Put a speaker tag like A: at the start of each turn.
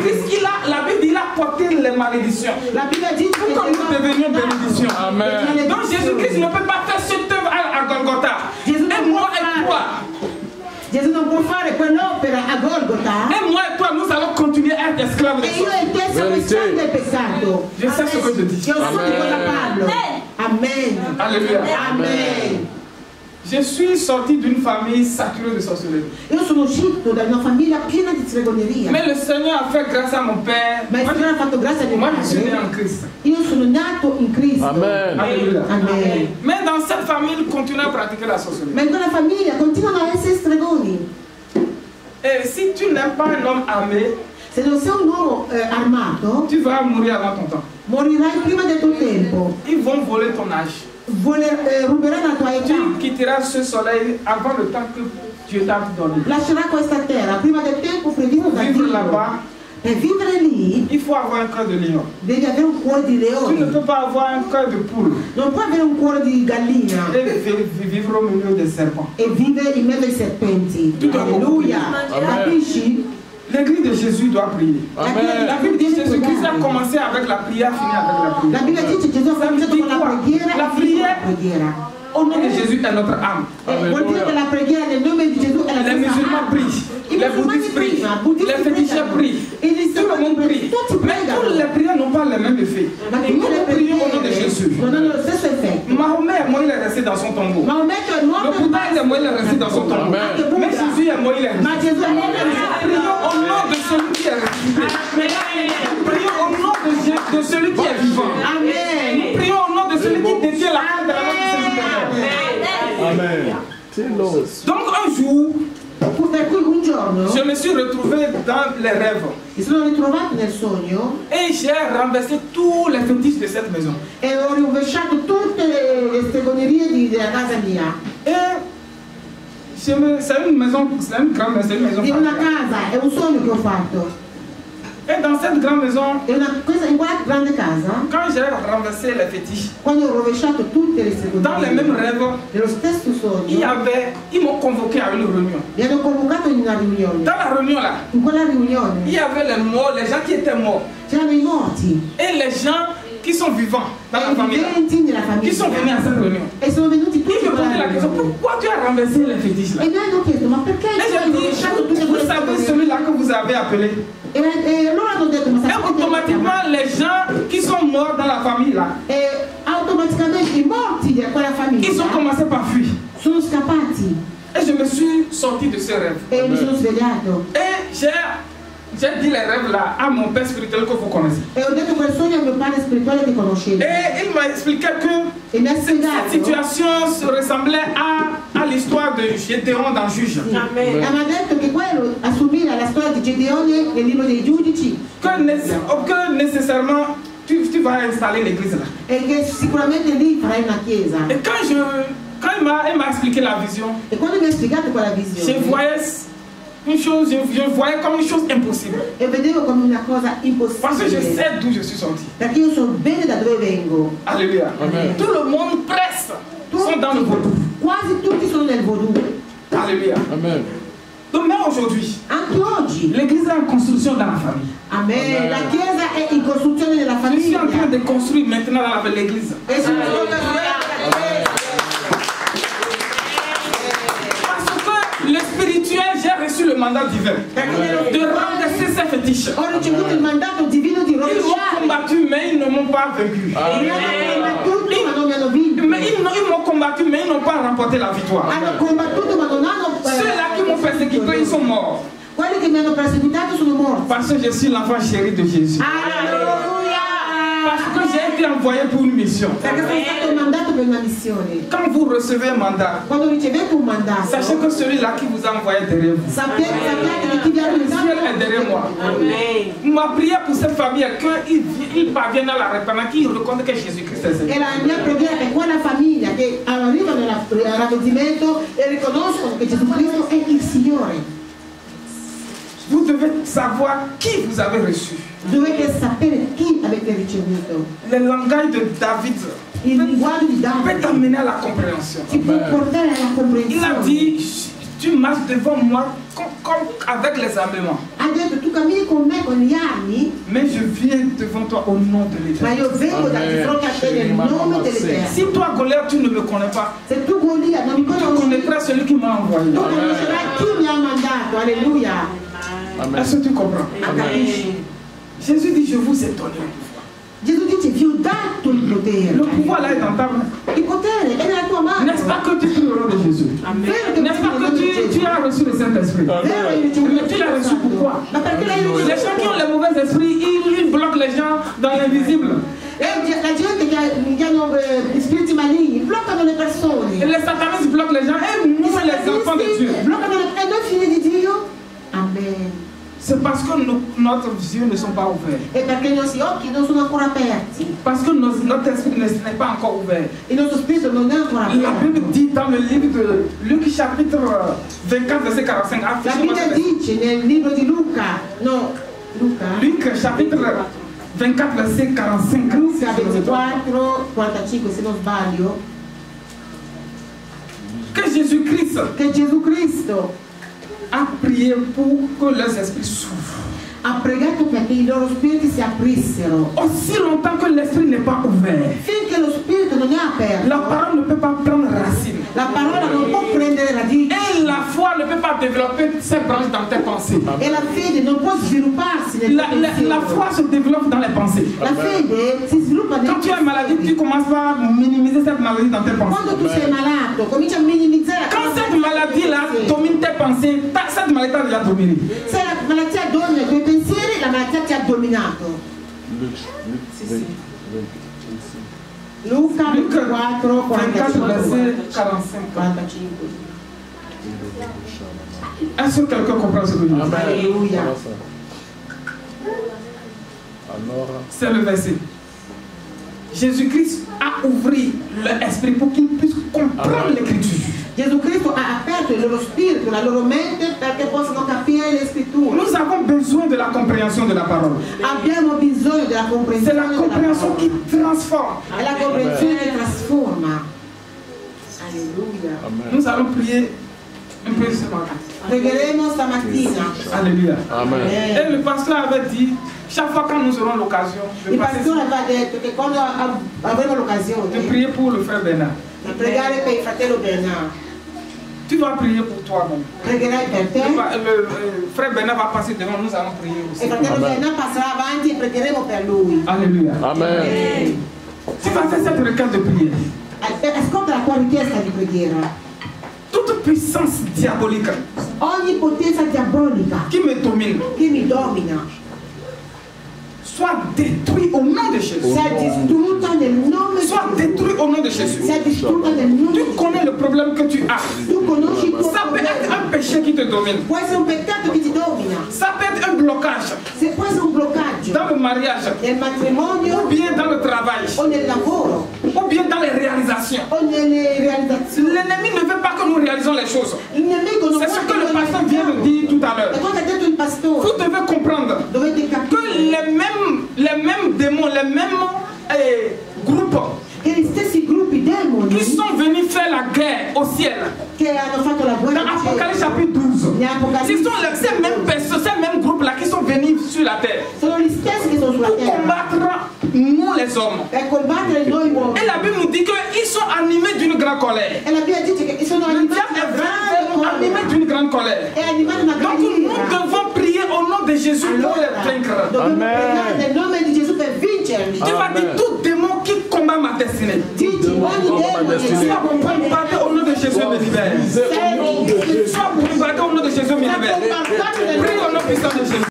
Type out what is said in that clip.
A: Jésus-Christ, la Bible dit, il a porté les malédictions.
B: La Bible dit que
A: nous devenions bénédictions.
C: Amen.
A: Donc Jésus-Christ ne peut pas faire cette œuvre à Golgotha. Et moi et toi.
B: Gesù non può fare quell'opera a Golgotha.
A: Et moi et toi, nous allons continuer à être esclaves de
B: io e te siamo schiavi del peccato.
A: Je sais ce que je dis.
B: Io so di cosa parlo. Amen.
A: Alléluia.
B: Amen.
A: Je suis sorti d'une famille saturée de sorcellerie.
B: Io sono uscito da una famiglia piena di stregoneria.
A: Mais le Seigneur a fait grâce à mon père.
B: Ma il Signore ha fatto grazia a mio
A: Moi, je suis né
B: padre.
A: en Christ.
B: Io sono nato in Cristo.
C: Amen.
A: Alléluia.
B: Amen.
A: Mais dans cette famille, ils continuent à pratiquer la sorcellerie.
B: Ma in quella famiglia continuano a essere stregoni.
A: Et si tu n'es pas un homme armé,
B: Se non sei un uomo armato,
A: tu vas mourir avant ton temps.
B: morirai prima del tuo tempo.
A: Ils vont voler ton âge.
B: Ruberai la tua età.
A: Tu quitteras ce soleil avant le temps que Dieu t'a donné.
B: Lascerai questa terra prima del tempo previsto da
A: Vivre
B: Dio.
A: là-bas,
B: Per vivere lì
A: il faut avoir un cœur de lion.
B: devi avere un cuore di
A: Tu ne
B: leone.
A: peux pas avoir un cœur de poule
B: Non puoi avere un cuore di gallina
A: et vivre au milieu des serpents.
B: e vivere in mezzo ai serpenti. Alleluia. Capisci?
A: L'église de Jésus doit prier.
C: Amen.
A: La Bible dit que Jésus-Christ a commencé avec la prière, fini avec la prière.
B: La Bibbia dice Gesù ha cominciato con la preghiera
A: La
B: e finito la
A: prière
B: preghiera.
A: au nom de Jésus est notre âme.
B: Vuol dire che la preghiera nel nome di Gesù è la
A: Les
B: nostra
A: musulmans
B: anima.
A: prient,
B: I
A: les
B: musulmani
A: bouddhistes prient,
B: prima,
A: les
B: buddisti
A: fétichistes
B: pregano,
A: prient,
B: e gli
A: tout le monde prie.
B: tutti
A: Mais
B: pregano.
A: toutes les prières n'ont pas le même effet.
B: Ma
A: Et nous
B: tutte le
A: prions au nom de
B: preghiere
A: Jésus.
B: non hanno lo stesso effetto.
A: Mahomet, moi, il est resté dans son tombeau.
B: Maometto è
A: Le
B: morto
A: Bouddha, il est mort, il est resté dans son tombeau.
C: Amen.
B: anche
A: Mais
B: Buddha.
A: Jésus est mort, il est resté.
B: Ma Gesù è morto
A: Prions au nom de celui qui est ressuscité. Prions au nom de celui qui est vivant.
B: Amen.
A: Prions au nom de celui qui détient la carte de la mort de Jésus.
C: Amen.
A: Donc un jour,
B: Per cui un giorno
A: je me suis retrouvé dans les rêves
B: mi sono ritrovato nel sogno
A: et j'ai renversé tous les fétiches de cette maison.
B: e ho rovesciato tutte le stregonerie della casa mia.
A: Et c'est une maison, c'est une grande maison, c'est une maison
B: Di una
A: familiale.
B: casa, è un sogno che ho fatto.
A: Et dans cette grande maison,
B: In quella grande casa,
A: quand j'ai renversé les fétiches,
B: quando ho rovesciato tutte le
A: dans les mêmes
B: stregonerie,
A: rêves,
B: nello stesso
A: ils m'ont convoqué à une réunion.
B: mi hanno convocato in una riunione.
A: Dans la réunion là,
B: In quella
A: il
B: riunione
A: y avait les morts, les gens qui étaient morts,
B: c'erano i morti
A: et les gens qui sont vivants dans
B: e
A: la
B: i
A: famille là,
B: viventi nella
A: qui sont venus
B: famiglia
A: à cette réunion.
B: e sono venuti
A: Ils
B: tutti
A: me
B: in
A: posaient
B: quella
A: la question,
B: riunione.
A: pourquoi tu as renversé les fétiches là?
B: E mi hanno chiesto, ma perché
A: Et
B: hai
A: j'ai
B: rovesciato tutte
A: dit, vous
B: quelle
A: savez
B: stregonerie?
A: celui-là que vous avez appelé.
B: E loro hanno detto, ma
A: Et
B: sapete
A: automatiquement, les gens qui sont morts dans la famille là,
B: E automaticamente i morti di quella famiglia
A: ils ont commencé par fuir.
B: sono scappati
A: Et je me suis sorti de ce rêve.
B: e mi sono svegliato
A: Et j'ai dit les rêves là à mon père spirituel que vous connaissez.
B: e ho detto quel sogno al mio padre spirituale che conoscete
A: Et il m'a expliqué que
B: e mi ha
A: cette
B: spiegato
A: situation se ressemblait à l'histoire de Gédéon dans Juge.
B: e mi ha detto che quello assomiglia alla storia di Gedeone nel libro dei giudici
A: Que nécessairement tu vas installer l'église là.
B: e che sicuramente lì farai una chiesa.
A: Et quand il m'a expliqué la vision,
B: E quando mi ha spiegato quella
A: je
B: visione
A: voyais une chose, je voyais comme une chose impossible.
B: e vedevo come una cosa
A: Parce que je
B: impossibile
A: sais d'où je suis sorti.
B: perché io so bene da dove vengo.
A: Alléluia.
C: Amen.
A: Tout le monde presque sont dans le vaudou.
B: Quasi tutti sono nel vodù.
A: Alléluia.
C: Amen.
A: Donc même aujourd'hui,
B: Anche oggi.
A: l'église est en construction dans la famille.
B: Amen. La chiesa è in costruzione nella
A: Je suis en train
B: famiglia.
A: de construire maintenant avec l'église.
B: E sono
A: Parce que le spirituel, j'ai reçu le mandat divin de renverser ces fétiches.
B: ho ricevuto il mandato divino di
A: Ils m'ont
B: rovesciare.
A: combattu, mais ils ne m'ont pas vaincu.
B: Mi hanno combattuto ma non mi hanno vinto.
A: Mais ils m'ont combattu, mais ils n'ont pas remporté la victoire.
B: Hanno combattuto ma non hanno
A: Ceux-là qui m'ont persécuté, ils sont morts.
B: Quelli che mi hanno perseguitato sono morti.
A: Parce que je suis l'enfant chéri de Jésus.
B: Alleluia!
A: Parce que j'ai été envoyé pour une mission.
B: Perché sono stato mandato per una missione.
A: Quand vous recevez un mandat,
B: Quando ricevete un mandato,
A: sachez que celui-là qui vous a envoyé derrière vous.
B: sappiate che chi vi ha
A: Le ciel est derrière moi. Ma prière pour cette famille est qu'ils parviennent à la repentance, qu'ils reconnaissent que Jésus-Christ est Seigneur.
B: E la mia preghiera è che quella famiglia che arrivano al ravvedimento e riconoscono che Gesù Cristo è il Signore.
A: Vous devez savoir qui vous avez reçu.
B: Dovete sapere chi avete ricevuto.
A: Le langage de David
B: Il linguaggio di
A: peut
B: Davide
A: t'amener à la compréhension.
B: ti può portare alla
A: Il a
B: comprensione.
A: dit, tu marches devant moi comme avec les armements.
B: Ha detto tu cammini con me con gli anni,
A: mais je viens devant toi au nom de
B: ma
A: l'Éternel.
B: io vengo da di fronte a te nel nome dell'Eterno.
A: Si toi, Goliath, tu ne me connais pas,
B: Se tu Golia non mi
A: tu
B: conosci,
A: connaîtras celui qui m'a envoyé.
B: tu conoscerai chi mi ha mandato. Alleluia.
A: Est-ce que tu comprends?
B: Capisci?
A: Jésus dit, je vous ai donné le pouvoir.
B: Gesù dice, vi ho dato il potere.
A: Le pouvoir là est dans ta main.
B: Il potere è nella tua mano.
A: N'est-ce pas que tu pries au nom de Jésus?
B: Vero che
A: N'est-ce pas que tu as reçu le Saint-Esprit?
B: Vero che hai ricevuto
A: Mais tu l'as reçu pourquoi?
B: Ma perché l'hai
A: Les
B: ricevuto?
A: gens qui ont les mauvais esprits, ils bloquent les gens dans l'invisible.
B: La gente che hanno spiriti maligni bloccano le persone.
A: Et les satanistes bloquent les gens et nous, les enfants de Dieu.
B: Bloccano noi figli di Dio. Amen.
A: C'est parce que notre yeux ne sont pas ouverts.
B: E perché i nostri occhi non sono ancora aperti.
A: Parce que notre esprit n'est pas encore ouvert.
B: Il nostro spirito non è ancora
A: La
B: aperto.
A: Bible dit dans le livre de Luc chapitre 24 verset 45.
B: La Bibbia dice nel libro di Luca,
A: Luc chapitre 24 verset 45.
B: Luca 24, 45 se non sbaglio,
A: Que Jésus-Christ
B: che Gesù Cristo
A: a prié pour que leurs esprits s'ouvrent.
B: ha pregato perché i loro spiriti si aprissero.
A: Aussi longtemps que l'esprit n'est pas ouvert,
B: Finché lo spirito non è aperto,
A: la parole ne peut pas prendre racine.
B: la parola non può prendere radici
A: Et la foi ne peut pas développer ses branches dans tes pensées.
B: e la fede non può svilupparsi nel tuo pensiero.
A: La foi se développe dans les pensées.
B: La fede si sviluppa nel
A: Quand tu as une maladie, tu commences par minimiser cette maladie dans tes pensées.
B: Quando tu sei malato, comincia a minimizzare.
A: Quand cette maladie-là domine tes pensées, cette maladie t'a déjà dominé.
B: Se la malattia domina i tuoi pensieri, la malattia ti ha dominato. Luca 24,
A: 24 verset 45.
B: 45.
A: Est-ce que quelqu'un comprend ce que je dis?
B: Alléluia.
A: C'est le verset. Jésus-Christ a ouvert l'esprit pour qu'ils puissent comprendre l'écriture.
B: Gesù Cristo ha aperto il loro spirito, la loro mente perché possano capire le scritture.
A: Nous avons besoin de la compréhension de la parole.
B: Abbiamo bisogno della
A: C'est
B: comprensione
A: la compréhension qui transforme.
B: È la comprensione che trasforma. Alleluia.
A: Nous allons prier un peu ce matin.
B: Pregheremo stamattina.
A: Alléluia.
C: Amen.
A: Et le pasteur avait dit, chaque fois quand nous aurons l'occasion de
B: Il
A: passer,
B: pastore aveva detto che quando avremo
A: de
B: l'occasione
A: prier pour le frère Bernard,
B: di pregare per il fratello Bernard,
A: tu vas prier pour toi-même.
B: pregherai per te
A: Le frère Bernard va passer devant, nous allons prier
B: e
A: aussi.
B: il fratello Bernard passerà avanti e pregheremo per lui.
A: Alléluia.
C: Amen.
A: Tu vas faire cette requête de prière.
B: Ascolta la tua richiesta di preghiera.
A: Toute puissance diabolique
B: Ogni potenza diabolica
A: qui me domine
B: che mi domina
A: soit détruite au nom de Jésus.
B: sia distrutta nel nome di
A: Soit
B: Gesù.
A: détruite au nom de Jésus.
B: Sia distrutta nel nome di
A: Tu
B: Gesù.
A: connais le problème que tu as.
B: Tu conosci il tuo
A: Ça peut être
B: problema.
A: un péché qui te domine.
B: Può essere un peccato che ti domina,
A: Ça peut être un blocage
B: può essere un bloccaggio
A: dans le mariage,
B: nel
A: ou
B: matrimonio
A: bien dans le travail,
B: o nel lavoro
A: ou bien dans les réalisations.
B: o nelle realizzazioni.
A: L'ennemi ne veut pas que nous réalisons les choses.
B: Il nemico non
A: C'est
B: vuole
A: ce que
B: che
A: le
B: noi
A: pasteur vient de
B: realizziamo.
A: dire tout à l'heure.
B: E cosa ha detto il pastore?
A: Vous devez comprendre
B: Dovete
A: que
B: capire
A: les mêmes démons, les mêmes groupes
B: che gli stessi gruppi demoni
A: qui sont venus faire la guerre au ciel,
B: che hanno fatto la guerra
A: dans
B: al
A: Apocalypse
B: cielo,
A: chapitre 12,
B: in Apocalisse,
A: ce sont ces mêmes personnes, ces mêmes groupes-là qui sont venus sur la terre
B: sono gli stessi che sono sulla
A: pour
B: terra
A: combattre nous les hommes.
B: per combattere noi uomini.
A: Et la Bible nous dit qu'ils sont animés d'une grande colère.
B: E la Bibbia dice che sono
A: Le
B: animati
A: diable
B: da
A: est
B: grande
A: vraiment animé
B: colère.
A: d'une grande colère.
B: È animato da
A: Donc
B: grande
A: nous
B: ira.
A: devons prier au nom de Jésus pour les
B: Allora,
A: vaincre.
B: dobbiamo
C: Amen.
B: pregare nel nome di Gesù per vincerli.
A: Tu vas dire tout démon qui combat ma destinée.
B: Dici ogni demone che
A: Soit pour me combattre au nom de Jésus me libère.
B: sei
A: Soit pour me combattre au nom de Jésus me libère. Prie au nom puissant de Jésus.